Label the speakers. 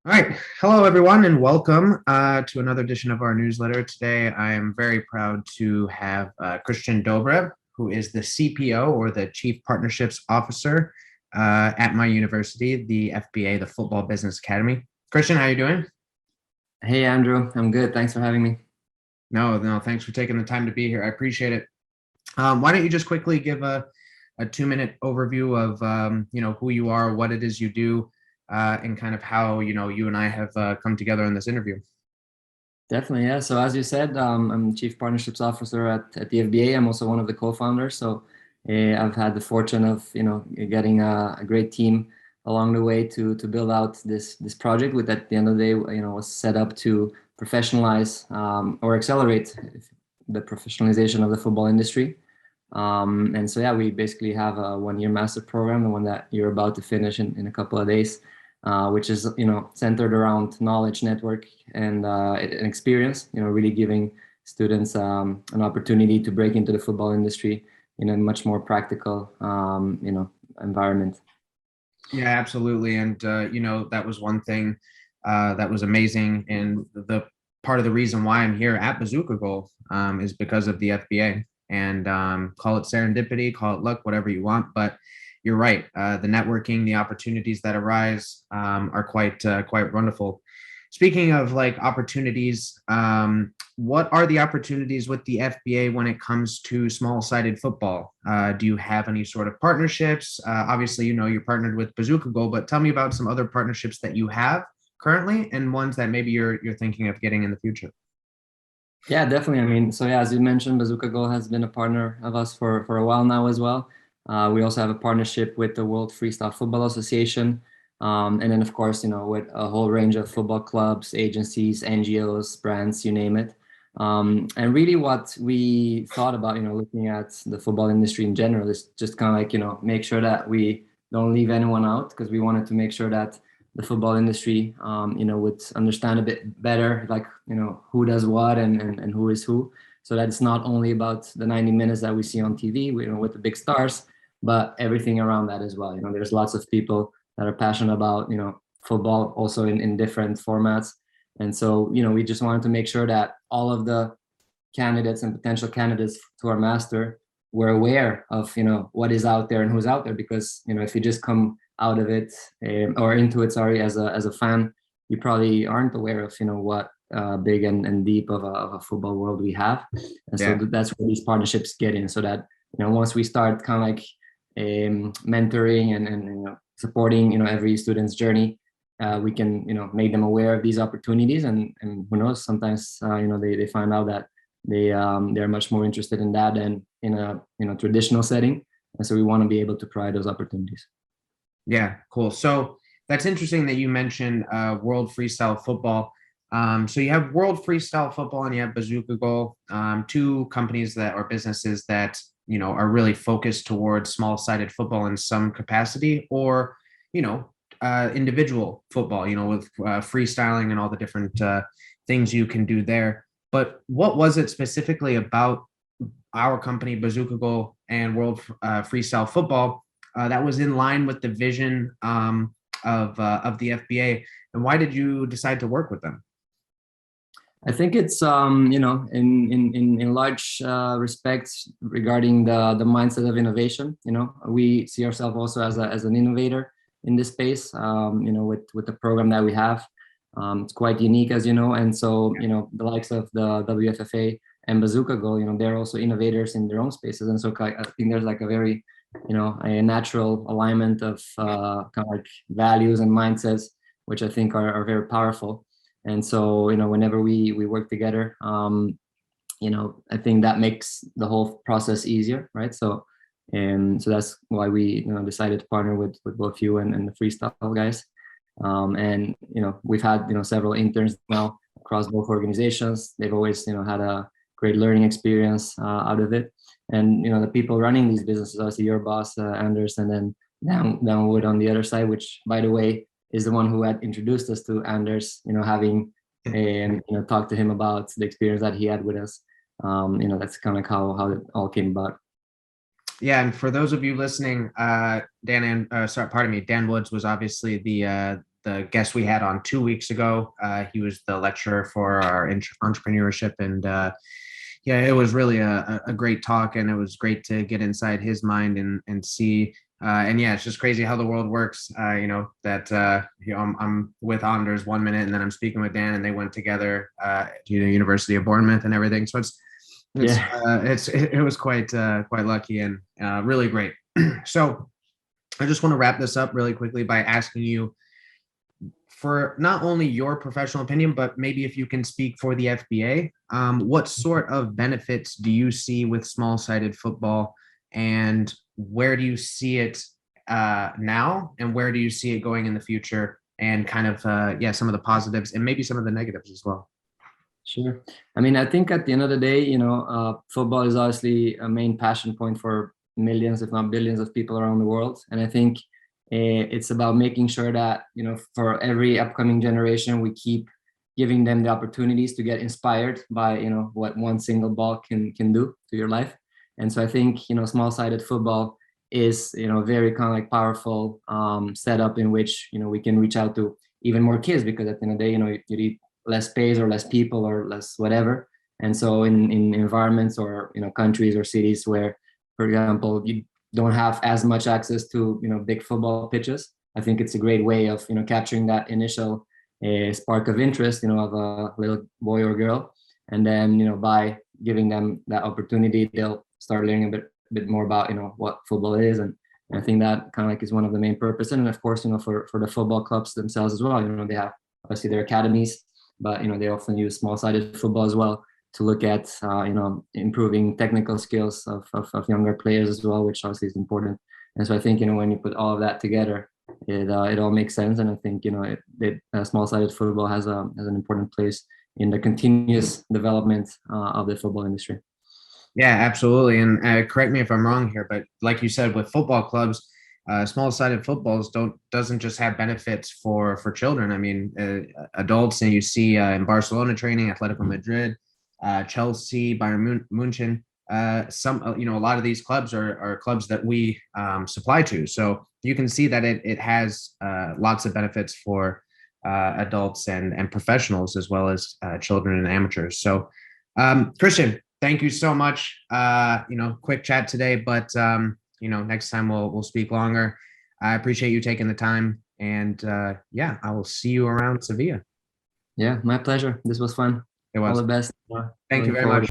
Speaker 1: All right. Hello, everyone, and welcome to another edition of our newsletter. Today, I am very proud to have Kristian Dobrev, who is the CPO or the Chief Partnerships Officer at my university, the FBA, the Football Business Academy. Kristian, how are you doing?
Speaker 2: Hey, Andrew. I'm good. Thanks for having me.
Speaker 1: No, thanks for taking the time to be here. I appreciate it. Why don't you just quickly give a 2-minute overview of who you are, what it is you do, and kind of how you and I have come together in this interview.
Speaker 2: Definitely, yeah. So as you said, I'm Chief Partnerships Officer at the FBA. I'm also one of the co-founders. So I've had the fortune of getting a great team along the way to build out this project, which at the end of the day was set up to professionalize or accelerate the professionalization of the football industry. And so yeah, we basically have a 1-year master program, the one that you're about to finish in a couple of days. Which is centered around knowledge, network, and experience. Really giving students an opportunity to break into the football industry in a much more practical environment.
Speaker 1: Yeah, absolutely. And that was one thing that was amazing, and the part of the reason why I'm here at Bazooka Goal is because of the FBA. And call it serendipity, call it luck, whatever you want, but you're right. The networking, the opportunities that arise are quite wonderful. Speaking of like opportunities, what are the opportunities with the FBA when it comes to small-sided football? Do you have any sort of partnerships? Obviously, you're partnered with Bazooka Goal, but tell me about some other partnerships that you have currently and ones that maybe you're thinking of getting in the future.
Speaker 2: Yeah, definitely. I mean, so yeah, as you mentioned, Bazooka Goal has been a partner of us for a while now as well. We also have a partnership with the World Freestyle Football Association. And then, of course, with a whole range of football clubs, agencies, NGOs, brands, you name it. And really what we thought about, looking at the football industry in general is just kind of like, make sure that we don't leave anyone out, because we wanted to make sure that the football industry, would understand a bit better, like, who does what and who is who. So that it's not only about the 90 minutes that we see on TV, with the big stars, but everything around that as well. There's lots of people that are passionate about, football also in different formats. And so, we just wanted to make sure that all of the candidates and potential candidates to our master were aware of, what is out there and who's out there. Because, if you just come out of it or into it, sorry, as a fan, you probably aren't aware of, what big and deep of a football world we have. And so that's where these partnerships get in, so that, once we start kind of like mentoring and supporting every student's journey, we can make them aware of these opportunities, and who knows, sometimes they find out that they're much more interested in that than in a traditional setting. And so we want to be able to provide those opportunities.
Speaker 1: Yeah, cool. So that's interesting that you mentioned World Freestyle Football. So you have World Freestyle Football and you have Bazooka Goal, two companies that are businesses that are really focused towards small-sided football in some capacity, or individual football, with freestyling and all the different things you can do there. But what was it specifically about our company, Bazooka Goal and World Freestyle Football, that was in line with the vision of the FBA, and why did you decide to work with them?
Speaker 2: I think it's in large respects regarding the mindset of innovation. We see ourselves also as an innovator in this space. With the program that we have, it's quite unique, as you know. And so the likes of the WFFA and Bazooka Goal, they're also innovators in their own spaces. And so I think there's like a very a natural alignment of kind of like values and mindsets, which I think are very powerful. And so, whenever we work together, I think that makes the whole process easier, right? So that's why we decided to partner with both you and the freestyle guys. And we've had several interns now across both organizations. They've always had a great learning experience out of it. And the people running these businesses, obviously your boss, Anders, and then Downwood on the other side, which, by the way, is the one who had introduced us to Anders, having talked to him about the experience that he had with us. That's kind of how it all came about.
Speaker 1: Yeah, and for those of you listening, Dan Woods was obviously the the guest we had on 2 weeks ago. He was the lecturer for our entrepreneurship, and yeah, it was really a great talk, and it was great to get inside his mind and see. And yeah, it's just crazy how the world works. That I'm with Anders 1 minute, and then I'm speaking with Dan, and they went together to the University of Bournemouth and everything. So it was quite lucky and really great. So I just want to wrap this up really quickly by asking you for not only your professional opinion, but maybe if you can speak for the FBA, what sort of benefits do you see with small-sided football, and where do you see it now, and where do you see it going in the future, and kind of, some of the positives and maybe some of the negatives as well?
Speaker 2: Sure. I mean, I think at the end of the day, football is obviously a main passion point for millions, if not billions, of people around the world. And I think it's about making sure that, for every upcoming generation, we keep giving them the opportunities to get inspired by, what one single ball can do to your life. And so I think, small-sided football is, very kind of like powerful setup in which, we can reach out to even more kids, because at the end of the day, you need less space or less people or less whatever. And so in environments or, countries or cities where, for example, you don't have as much access to, big football pitches, I think it's a great way of, capturing that initial spark of interest, of a little boy or girl. And then, by giving them that opportunity, they'll start learning a bit more about, what football is. And I think that kind of like is one of the main purposes. And of course, for the football clubs themselves as well, they have obviously their academies, but, they often use small-sided football as well to look at, improving technical skills of younger players as well, which obviously is important. And so I think, when you put all of that together, it all makes sense. And I think, small-sided football has an important place in the continuous development of the football industry.
Speaker 1: Yeah, absolutely. And correct me if I'm wrong here, but like you said, with football clubs, small-sided footballs doesn't just have benefits for children. I mean, adults, and you see in Barcelona training, Atletico Madrid, Chelsea, Bayern Munich, a lot of these clubs are clubs that we supply to. So you can see that it has lots of benefits for adults and professionals, as well as children and amateurs. So Kristian, thank you so much. Quick chat today, but next time we'll speak longer. I appreciate you taking the time, and I will see you around Sevilla.
Speaker 2: Yeah, my pleasure. This was fun.
Speaker 1: It was.
Speaker 2: All the best.
Speaker 1: Thank you very much.